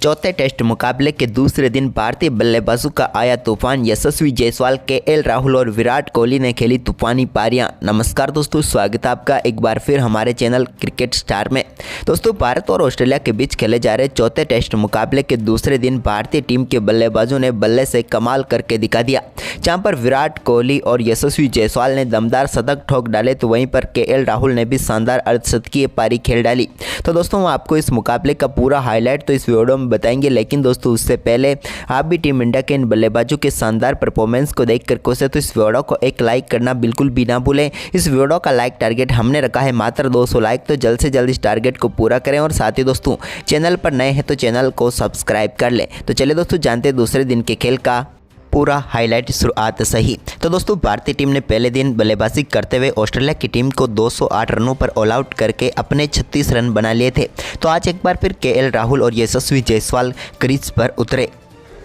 चौथे टेस्ट मुकाबले के दूसरे दिन भारतीय बल्लेबाजों का आया तूफान। यशस्वी जायसवाल, केएल राहुल और विराट कोहली ने खेली तूफानी पारियां। नमस्कार दोस्तों, स्वागत है आपका एक बार फिर हमारे चैनल क्रिकेट स्टार में। दोस्तों, भारत और ऑस्ट्रेलिया के बीच खेले जा रहे चौथे टेस्ट मुकाबले के दूसरे दिन भारतीय टीम के बल्लेबाजों ने बल्ले से कमाल करके दिखा दिया। जहां पर विराट कोहली और यशस्वी जायसवाल ने दमदार शतक ठोक डाले तो वहीं पर केएल राहुल ने भी शानदार अर्धशतकीय पारी खेल डाली। तो दोस्तों, आपको इस मुकाबले का पूरा हाईलाइट तो इस वीडियो में बताएंगे, लेकिन दोस्तों उससे पहले आप भी टीम इंडिया के इन बल्लेबाजों के शानदार परफॉर्मेंस को देखकर खुश है तो इस वीडियो को एक लाइक करना बिल्कुल भी ना भूलें। इस वीडियो का लाइक टारगेट हमने रखा है मात्र 200 लाइक, तो जल्द से जल्द इस टारगेट को पूरा करें। और साथ ही दोस्तों, चैनल पर नए हैं तो चैनल को सब्सक्राइब कर लें। तो चलिए दोस्तों, जानते हैं दूसरे दिन के खेल का पूरा हाईलाइट शुरुआत सही। तो दोस्तों, भारतीय टीम ने पहले दिन बल्लेबाजी करते हुए ऑस्ट्रेलिया की टीम को 208 रनों पर ऑल आउट करके अपने 36 रन बना लिए थे। तो आज एक बार फिर केएल राहुल और यशस्वी जायसवाल क्रीज पर उतरे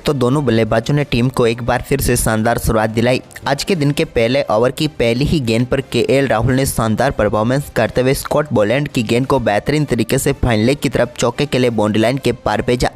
तो दोनों बल्लेबाजों ने टीम को एक बार फिर से शानदार शुरुआत दिलाई। आज के दिन के पहले ओवर की पहली ही गेंद पर केएल राहुल ने शानदार परफॉर्मेंस करते हुए स्कॉट बोलैंड की गेंद को बेहतरीन तरीके से फाइनल की तरफ चौके के लिए बाउंड्री लाइन के पार भेजा।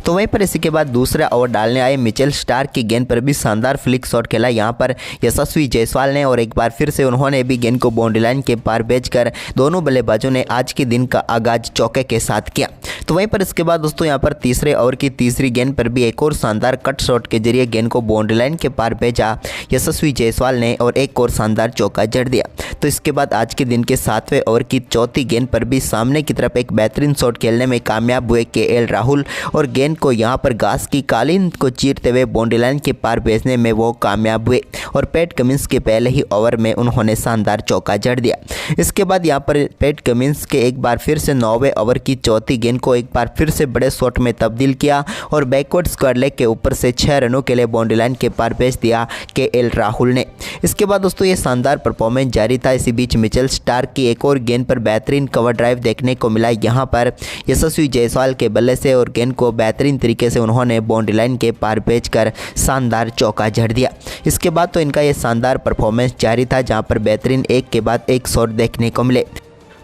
तो वहीं पर इसी के बाद दूसरा ओवर डालने आए मिचेल स्टार्क की गेंद पर भी शानदार फ्लिक शॉट खेला यहाँ पर यशस्वी जायसवाल ने, और एक बार फिर से उन्होंने भी गेंद को बाउंड्री लाइन के पार भेजकर दोनों बल्लेबाजों ने आज के दिन का आगाज चौके के साथ किया। तो वहीं पर इसके बाद दोस्तों यहाँ पर तीसरे ओवर की तीसरी गेंद पर भी एक और शानदार कट शॉट के जरिए गेंद को बाउंड्री लाइन के पार भेजा यशस्वी जायसवाल ने और एक और शानदार चौका जड़ दिया। तो इसके बाद आज के दिन के 7वें ओवर की चौथी गेंद पर भी सामने की तरफ एक बेहतरीन शॉट खेलने में कामयाब हुए केएल राहुल और गेंद को यहां पर घास की कालीन को चीरते हुए बाउंड्री लाइन के पार भेजने में वो कामयाब हुए और पैट कमिंस के पहले ही ओवर में उन्होंने शानदार चौका जड़ दिया। इसके बाद यहां पर पैट कमिंस के एक बार फिर से 9वें ओवर की चौथी गेंद को एक बार फिर से बड़े शॉट में तब्दील किया और बैकवर्ड स्क्वायर लेग के ऊपर से 6 रनों के लिए बाउंड्री लाइन के पार भेज दिया केएल राहुल ने। इसके बाद दोस्तों ये शानदार परफॉर्मेंस जारी था। इसी बीच मिचेल स्टार्क की एक और गेंद पर बेहतरीन कवर ड्राइव देखने को मिला यहाँ पर यशस्वी जायसवाल के बल्ले से और गेंद को बेहतरीन तरीके से उन्होंने बाउंड्री लाइन के पार भेजकर शानदार चौका जड़ दिया। इसके बाद तो इनका ये शानदार परफॉर्मेंस जारी था जहाँ पर बेहतरीन एक के बाद एक शॉट देखने को मिले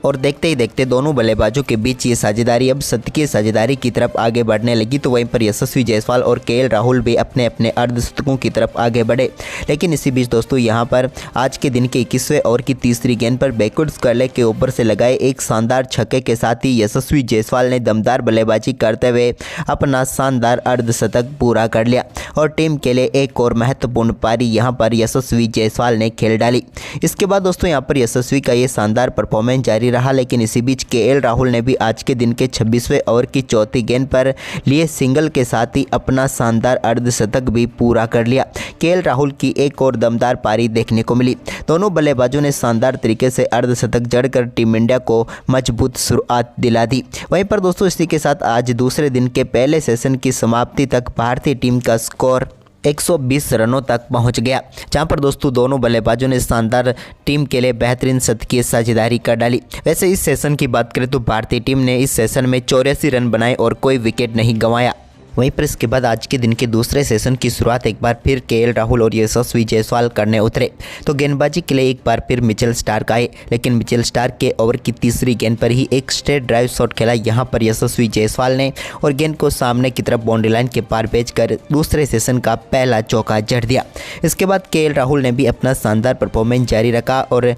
और देखते ही देखते दोनों बल्लेबाजों के बीच ये साझेदारी अब शतकीय साझेदारी की तरफ आगे बढ़ने लगी। तो वहीं पर यशस्वी जायसवाल और केएल राहुल भी अपने अपने अर्धशतकों की तरफ आगे बढ़े। लेकिन इसी बीच दोस्तों यहाँ पर आज के दिन के 21वें ओवर की तीसरी गेंद पर बैकवर्ड स्क्वायर लेग के ऊपर से लगाए एक शानदार छक्के के साथ ही यशस्वी जायसवाल ने दमदार बल्लेबाजी करते हुए अपना शानदार अर्धशतक पूरा कर लिया और टीम के लिए एक और महत्वपूर्ण पारी यहाँ पर यशस्वी जायसवाल ने खेल डाली। इसके बाद दोस्तों यहाँ पर यशस्वी का ये शानदार परफॉर्मेंस जारी रहा, लेकिन इसी बीच केएल राहुल ने भी आज के दिन के 26वें ओवर की चौथी गेंद पर लिए सिंगल के साथ ही अपना शानदार अर्धशतक भी पूरा कर लिया। केएल राहुल की एक और दमदार पारी देखने को मिली। दोनों बल्लेबाजों ने शानदार तरीके से अर्धशतक जड़कर टीम इंडिया को मजबूत शुरुआत दिला दी। वहीं पर दोस्तों इसी के साथ आज दूसरे दिन के पहले सेशन की समाप्ति तक भारतीय टीम का स्कोर 120 रनों तक पहुंच गया, जहां पर दोस्तों दोनों बल्लेबाजों ने शानदार टीम के लिए बेहतरीन शतकीय साझेदारी कर डाली। वैसे इस सेशन की बात करें तो भारतीय टीम ने इस सेशन में 84 रन बनाए और कोई विकेट नहीं गंवाया। वहीं पर इसके बाद आज के दिन के दूसरे सेशन की शुरुआत एक बार फिर केएल राहुल और यशस्वी जायसवाल करने उतरे। तो गेंदबाजी के लिए एक बार फिर मिचेल स्टार्क आए, लेकिन मिचेल स्टार्क के ओवर की तीसरी गेंद पर ही एक स्ट्रेट ड्राइव शॉट खेला यहाँ पर यशस्वी जायसवाल ने और गेंद को सामने की तरफ बाउंड्री लाइन के पार भेजकर दूसरे सेशन का पहला चौका जड़ दिया। इसके बाद केएल राहुल ने भी अपना शानदार परफॉर्मेंस जारी रखा और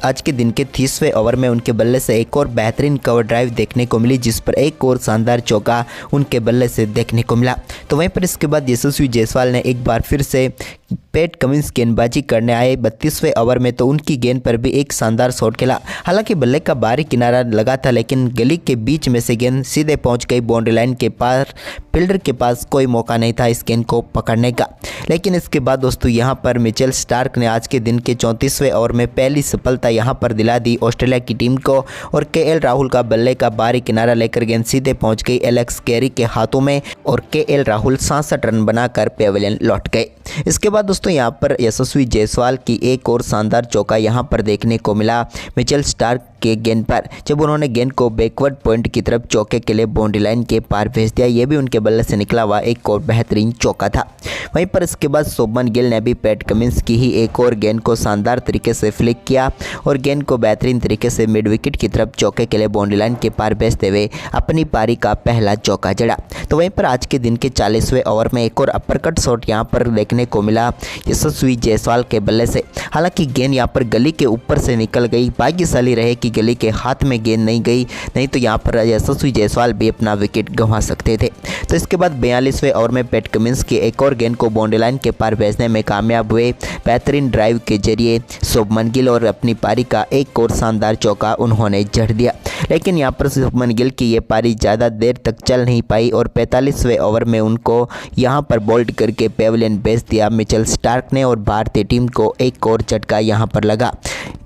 आज के दिन के 30वें ओवर में उनके बल्ले से एक और बेहतरीन कवर ड्राइव देखने को मिली, जिस पर एक और शानदार चौका उनके बल्ले से देखने को मिला। तो वहीं पर इसके बाद यशस्वी जायसवाल ने एक बार फिर से पैट कमिंस गेंदबाजी करने आए 32वें ओवर में, तो उनकी गेंद पर भी एक शानदार शॉट खेला। हालांकि बल्ले का बाहरी किनारा लगा था, लेकिन गली के बीच में से गेंद सीधे पहुंच गई बाउंड्री लाइन के पार। फील्डर के पास कोई मौका नहीं था इस गेंद को पकड़ने का। लेकिन इसके बाद दोस्तों यहां पर मिचेल स्टार्क ने आज के दिन के 34वें ओवर में पहली सफलता यहां पर दिला दी ऑस्ट्रेलिया की टीम को और केएल राहुल का बल्ले का बाहरी किनारा लेकर गेंद सीधे पहुंच गई एलेक्स कैरी के हाथों में और केएल राहुल 67 रन बनाकर पेविलियन लौट गए। इसके बाद दोस्तों यहाँ पर यशस्वी जायसवाल की एक और शानदार चौका यहाँ पर देखने को मिला मिचेल स्टार्क के गेंद पर, जब उन्होंने गेंद को बैकवर्ड पॉइंट की तरफ चौके के लिए बाउंड्री लाइन के पार भेज दिया। ये भी उनके बल्ले से निकला हुआ एक और बेहतरीन चौका था। वहीं पर इसके बाद शुभमन गिल ने भी पैट कमिंस की ही एक और गेंद को शानदार तरीके से फ्लिक किया और गेंद को बेहतरीन तरीके से मिड विकेट की तरफ चौके के लिए बाउंड्री लाइन के पार भेजते हुए अपनी पारी का पहला चौका जड़ा। तो वहीं पर आज के दिन के 40वें ओवर में एक और अपर शॉट यहाँ पर देखने को मिला यशस्वी जायसवाल के बल्ले से। हालांकि गेंद यहाँ पर गली के ऊपर से निकल गई, भाग्यशाली रहे कि गली के हाथ में गेंद नहीं गई, नहीं तो यहाँ पर यशस्वी जायसवाल भी अपना विकेट गंवा सकते थे। तो इसके बाद 42वें ओवर में पैट कमिंस की एक और गेंद को बाउंड्री लाइन के पार भेजने में कामयाब हुए। बेहतरीन ड्राइव के जरिए शुभमन गिल और अपनी पारी का एक और शानदार चौका उन्होंने जड़ दिया। लेकिन यहाँ पर शुभमन गिल की ये पारी ज़्यादा देर तक चल नहीं पाई और 45वें ओवर में उनको यहाँ पर बोल्ड करके पेविलियन भेज दिया मिचेल स्टार्क ने और भारतीय टीम को एक और झटका यहाँ पर लगा।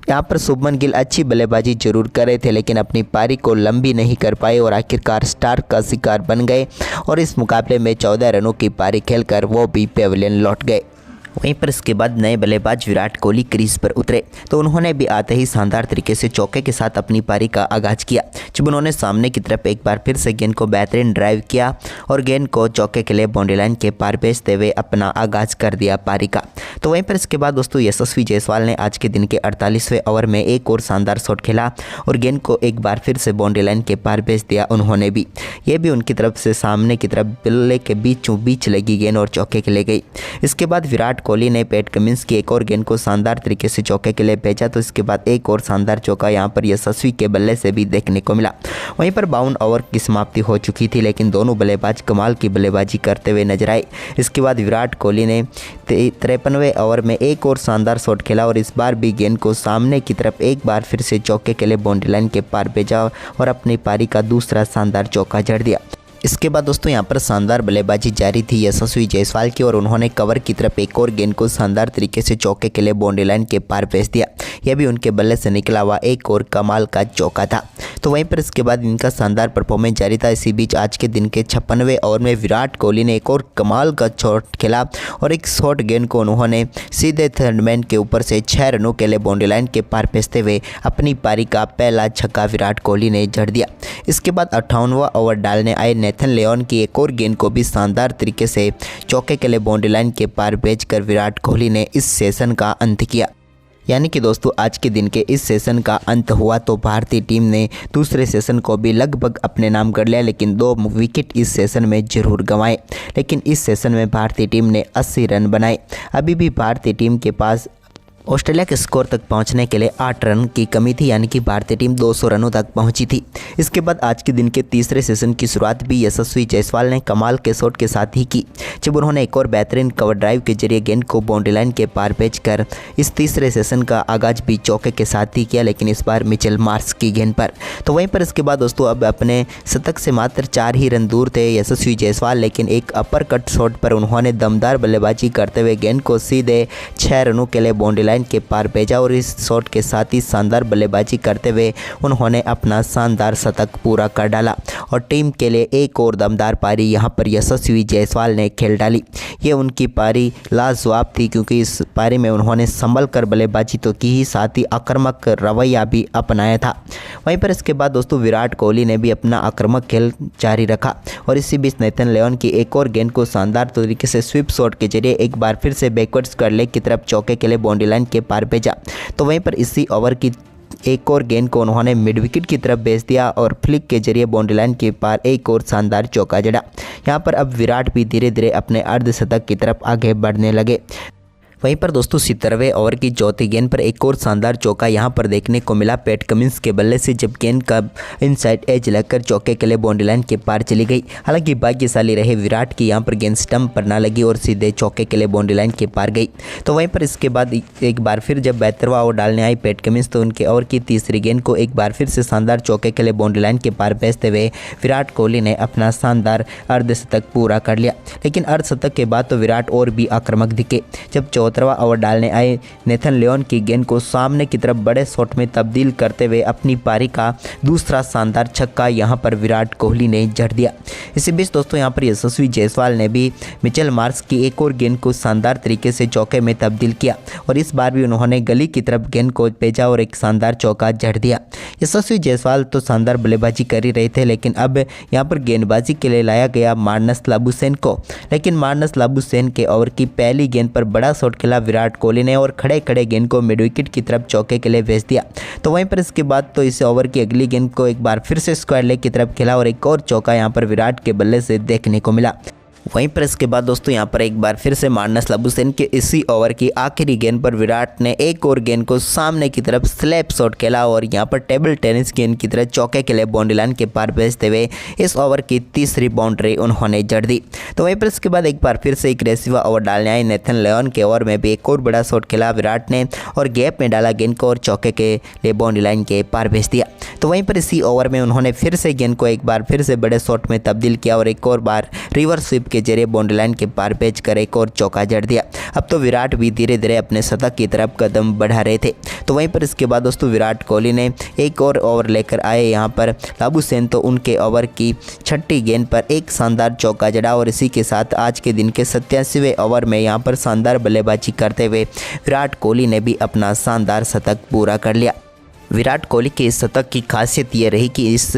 यहाँ पर शुभमन गिल अच्छी बल्लेबाजी जरूर कर रहे थे, लेकिन अपनी पारी को लंबी नहीं कर पाए और आखिरकार स्टार्क का शिकार बन गए और इस मुकाबले में 14 रनों की पारी खेलकर वो भी पेविलियन लौट गए। वहीं पर इसके बाद नए बल्लेबाज विराट कोहली क्रीज पर उतरे तो उन्होंने भी आते ही शानदार तरीके से चौके के साथ अपनी पारी का आगाज किया, जब उन्होंने सामने की तरफ एक बार फिर से गेंद को बेहतरीन ड्राइव किया और गेंद को चौके के लिए बाउंड्री लाइन के पार भेजते हुए अपना आगाज कर दिया पारी का। तो वहीं पर इसके बाद दोस्तों यशस्वी जायसवाल ने आज के दिन के 48वें ओवर में एक और शानदार शॉट खेला और गेंद को एक बार फिर से बाउंड्री लाइन के पार भेज दिया उन्होंने भी। ये भी उनकी तरफ से सामने की तरफ बल्ले के बीचों बीच लगी गेंद और चौके के लिए गई। इसके बाद विराट कोहली ने पैट कमिंस की एक और गेंद को शानदार तरीके से चौके के लिए भेजा। तो इसके बाद एक और शानदार चौका यहाँ पर यशस्वी के बल्ले से भी देखने को मिला। वहीं पर 52 ओवर की समाप्ति हो चुकी थी, लेकिन दोनों बल्लेबाज कमाल की बल्लेबाजी करते हुए नजर आए। इसके बाद विराट कोहली ने 53वें ओवर में एक और शानदार शॉट खेला और इस बार भी गेंद को सामने की तरफ एक बार फिर से चौके के लिए बाउंड्री लाइन के पार भेजा और अपनी पारी का दूसरा शानदार चौका जड़ दिया। इसके बाद दोस्तों यहाँ पर शानदार बल्लेबाजी जारी थी यशस्वी जायसवाल की और उन्होंने कवर की तरफ एक और गेंद को शानदार तरीके से चौके के लिए बाउंड्री लाइन के पार भेज दिया। यह भी उनके बल्ले से निकला हुआ एक और कमाल का चौका था। तो वहीं पर इसके बाद इनका शानदार परफॉर्मेंस जारी था। इसी बीच आज के दिन के 56वें ओवर में विराट कोहली ने एक और कमाल का शॉट खेला और एक शॉर्ट गेंद को उन्होंने सीधे थर्डमैन के ऊपर से 6 रनों के लिए बाउंड्री लाइन के पार भेजते हुए अपनी पारी का पहला छक्का विराट कोहली ने जड़ दिया। इसके बाद 58वां ओवर डालने आए नेथन लियोन की एक और गेंद को भी शानदार तरीके से चौके के लिए बाउंड्री लाइन के पार भेजकर विराट कोहली ने इस सेशन का अंत किया। यानी कि दोस्तों आज के दिन के इस सेशन का अंत हुआ तो भारतीय टीम ने दूसरे सेशन को भी लगभग अपने नाम कर लिया, लेकिन 2 विकेट इस सेशन में जरूर गंवाए। लेकिन इस सेशन में भारतीय टीम ने 80 रन बनाए। अभी भी भारतीय टीम के पास ऑस्ट्रेलिया के स्कोर तक पहुंचने के लिए 8 रन की कमी थी, यानी कि भारतीय टीम 200 रनों तक पहुंची थी। इसके बाद आज के दिन के तीसरे सेशन की शुरुआत भी यशस्वी जायसवाल ने कमाल के शॉट के साथ ही की, जब उन्होंने एक और बेहतरीन कवर ड्राइव के जरिए गेंद को बाउंड्री लाइन के पार भेजकर इस तीसरे सेशन का आगाज भी चौके के साथ ही किया, लेकिन इस बार मिचेल मार्श की गेंद पर। तो वहीं पर इसके बाद दोस्तों अब अपने शतक से मात्र 4 ही रन दूर थे यशस्वी जायसवाल, लेकिन एक अपर कट शॉट पर उन्होंने दमदार बल्लेबाजी करते हुए गेंद को सीधे 6 रनों के लिए बाउंड्री लाइन के पार भेजा और इस शॉट के साथ ही शानदार बल्लेबाजी करते हुए उन्होंने अपना शानदार शतक पूरा कर डाला और टीम के लिए एक और दमदार पारी यहां पर यशस्वी जायसवाल ने खेल डाली। ये उनकी पारी लाजवाब थी, क्योंकि इस पारी में उन्होंने संभल कर बल्लेबाजी तो की ही, साथ ही आक्रामक रवैया भी अपनाया था। वहीं पर इसके बाद दोस्तों विराट कोहली ने भी अपना आक्रामक खेल जारी रखा और इसी बीच नेथन लियोन की एक और गेंद को शानदार तरीके से स्वीप शॉट के जरिए एक बार फिर से बैकवर्ड्स कर लेग की तरफ चौके के लिए बाउंड्री लाइन के पार भेजा। तो वहीं पर इसी ओवर की एक और गेंद को उन्होंने मिड विकेट की तरफ भेज दिया और फ्लिक के जरिए बाउंड्री लाइन के पार एक और शानदार चौका जड़ा। यहाँ पर अब विराट भी धीरे धीरे अपने अर्धशतक की तरफ आगे बढ़ने लगे। वहीं पर दोस्तों 70वें ओवर की चौथी गेंद पर एक और शानदार चौका यहां पर देखने को मिला पैट कमिंस के बल्ले से, जब गेंद का इनसाइड एज लगकर चौके के लिए बाउंड्री लाइन के पार चली गई। हालांकि भाग्यशाली रहे विराट की यहां पर गेंद स्टंप पर ना लगी और सीधे चौके के लिए बाउंड्री लाइन के पार गई। तो वहीं पर इसके बाद एक बार फिर जब 72वां ओवर डालने आई पैट कमिंस, तो उनके ओवर की तीसरी गेंद को एक बार फिर से शानदार चौके के लिए बाउंड्री लाइन के पार भेजते हुए विराट कोहली ने अपना शानदार अर्धशतक पूरा कर लिया। लेकिन अर्धशतक के बाद तो विराट और भी आक्रामक दिखे, जब 74वां ओवर डालने आए नेथन लियोन की गेंद को सामने की तरफ बड़े शॉट में तब्दील करते हुए अपनी पारी का दूसरा शानदार छक्का यहां पर विराट कोहली ने जड़ दिया। इसी बीच दोस्तों यहां पर यशस्वी जायसवाल ने भी मिचेल मार्श की एक और गेंद को शानदार तरीके से चौके में तब्दील किया और इस बार भी उन्होंने गली की तरफ गेंद को भेजा और एक शानदार चौका जड़ दिया। यशस्वी जायसवाल तो शानदार बल्लेबाजी कर ही रहे थे, लेकिन अब यहाँ पर गेंदबाजी के लिए लाया गया मार्नस लाबुशेन को, लेकिन मार्नस लाबुशेन के ओवर की पहली गेंद पर बड़ा शॉट खेला विराट कोहली ने और खड़े खड़े गेंद को मिड विकेट की तरफ चौके के लिए भेज दिया। तो वहीं पर इसके बाद तो इस ओवर की अगली गेंद को एक बार फिर से स्क्वायर लेग की तरफ खेला और एक और चौका यहाँ पर विराट के बल्ले से देखने को मिला। वहीं पर इसके बाद दोस्तों यहाँ पर एक बार फिर से मार्नस लाबुशेन के इसी ओवर की आखिरी गेंद पर विराट ने एक और गेंद को सामने की तरफ स्लैप शॉट खेला और यहाँ पर टेबल टेनिस गेंद की तरह चौके के लिए बाउंड्री लाइन के पार भेजते हुए इस ओवर की तीसरी बाउंड्री उन्होंने जड़ दी। तो वहीं पर इसके बाद एक बार फिर से एक रेसिवा ओवर डालने आए नेथन लियोन के ओवर में भी एक और बड़ा शॉट खेला विराट ने और गैप में डाला गेंद को और चौके के लिए बाउंड्री लाइन के पार भेज दिया। तो वहीं पर इसी ओवर में उन्होंने फिर से गेंद को एक बार फिर से बड़े शॉट में तब्दील किया और एक और बार रिवर्स स्वीप के जरिए बाउंड्री लाइन के पार भेज कर एक और चौका जड़ दिया। अब तो विराट भी धीरे धीरे अपने शतक की तरफ कदम बढ़ा रहे थे। तो वहीं पर इसके बाद दोस्तों विराट कोहली ने एक और ओवर लेकर आए यहाँ पर लाबुशेन, तो उनके ओवर की छठी गेंद पर एक शानदार चौका जड़ा और इसी के साथ आज के दिन के 87वें ओवर में यहाँ पर शानदार बल्लेबाजी करते हुए विराट कोहली ने भी अपना शानदार शतक पूरा कर लिया। विराट कोहली के इस शतक की खासियत ये रही कि इस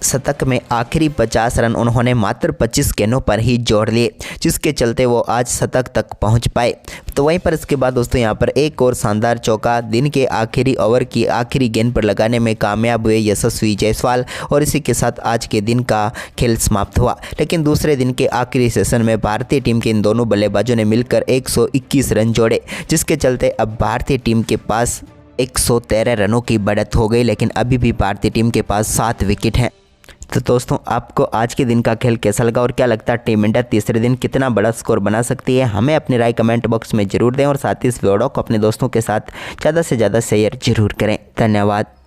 शतक में आखिरी 50 रन उन्होंने मात्र 25 गेंदों पर ही जोड़ लिए, जिसके चलते वो आज शतक तक पहुंच पाए। तो वहीं पर इसके बाद दोस्तों यहाँ पर एक और शानदार चौका दिन के आखिरी ओवर की आखिरी गेंद पर लगाने में कामयाब हुए यशस्वी जायसवाल और इसी के साथ आज के दिन का खेल समाप्त हुआ। लेकिन दूसरे दिन के आखिरी सेशन में भारतीय टीम के इन दोनों बल्लेबाजों ने मिलकर 121 रन जोड़े, जिसके चलते अब भारतीय टीम के पास 113 रनों की बढ़त हो गई, लेकिन अभी भी भारतीय टीम के पास 7 विकेट हैं। तो दोस्तों आपको आज के दिन का खेल कैसा लगा और क्या लगता है टीम इंडिया तीसरे दिन कितना बड़ा स्कोर बना सकती है? हमें अपनी राय कमेंट बॉक्स में जरूर दें और साथ ही इस वीडियो को अपने दोस्तों के साथ ज़्यादा से ज़्यादा शेयर जरूर करें। धन्यवाद।